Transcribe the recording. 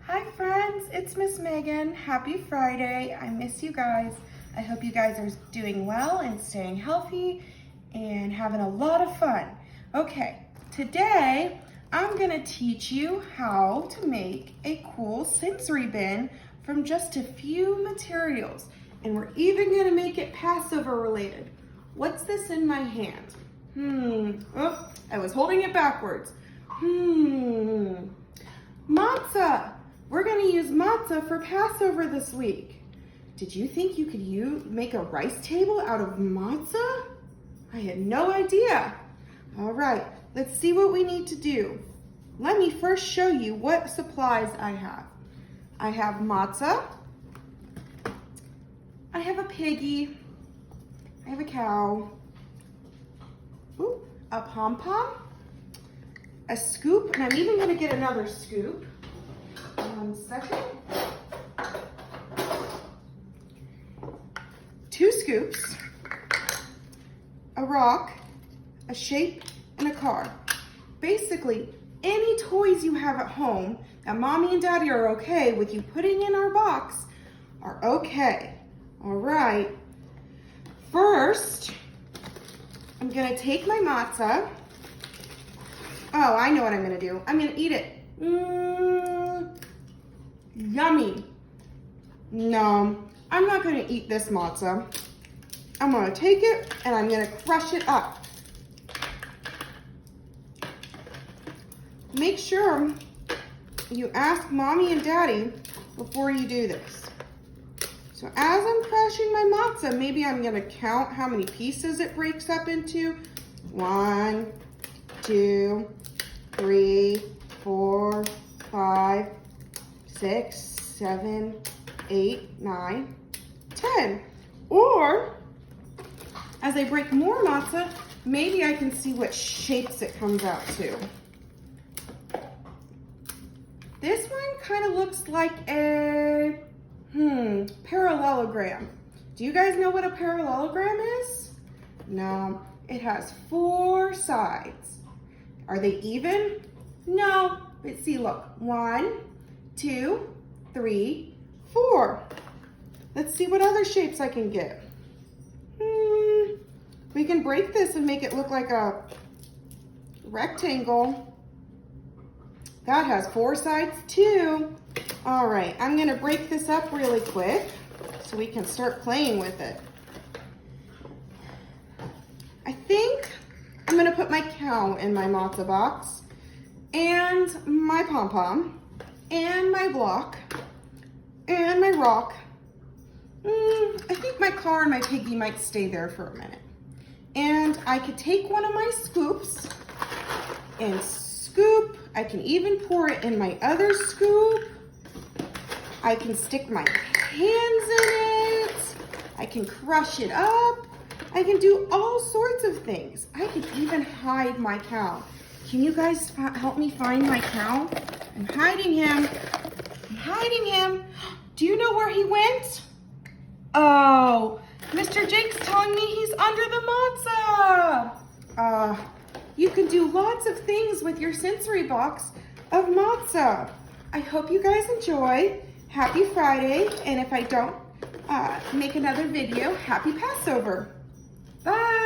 Hi friends, it's Miss Megan. Happy Friday. I miss you guys. I hope you guys are doing well and staying healthy and having a lot of fun. Okay, today I'm gonna teach you how to make a cool sensory bin from just a few materials. And we're even gonna make it Passover related. What's this in my hand? Oh, I was holding it backwards. Matzah. We're gonna use matzah for Passover this week. Did you think you could make a rice table out of matzah? I had no idea. All right, let's see what we need to do. Let me first show you what supplies I have. I have matzah. I have a piggy. I have a cow. Ooh, a pom-pom. A scoop, and I'm even gonna get another scoop. 1 second. 2 scoops, a rock, a shape, and a car. Basically, any toys you have at home that mommy and daddy are okay with you putting in our box are okay. All right. First, I'm gonna take my matzah. Oh, I know what I'm gonna do. I'm gonna eat it. Yummy. No, I'm not gonna eat this matzah. I'm gonna take it and I'm gonna crush it up. Make sure you ask mommy and daddy before you do this. So as I'm crushing my matzah, maybe I'm gonna count how many pieces it breaks up into. 1, 2, 3, 4, 5, 6, 7, 8, 9, 10. Or, as I break more matzah, maybe I can see what shapes it comes out to. This one kind of looks like a, parallelogram. Do you guys know what a parallelogram is? No, it has 4 sides. Are they even? No, but see, look, 1, 2, 3, 4. Let's see what other shapes I can get. We can break this and make it look like a rectangle. That has 4 sides too. All right, I'm gonna break this up really quick so we can start playing with it. I think I'm gonna put my cow in my matzah box and my pom-pom and my block and my rock. I think my car and my piggy might stay there for a minute. And I could take one of my scoops and scoop. I can even pour it in my other scoop. I can stick my hands in it. I can crush it up. I can do all sorts of things. I can even hide my cow. Can you guys help me find my cow? I'm hiding him. I'm hiding him. Do you know where he went? Oh, Mr. Jake's telling me he's under the matzah. You can do lots of things with your sensory box of matzah. I hope you guys enjoy. Happy Friday, and if I don't make another video, happy Passover. Bye.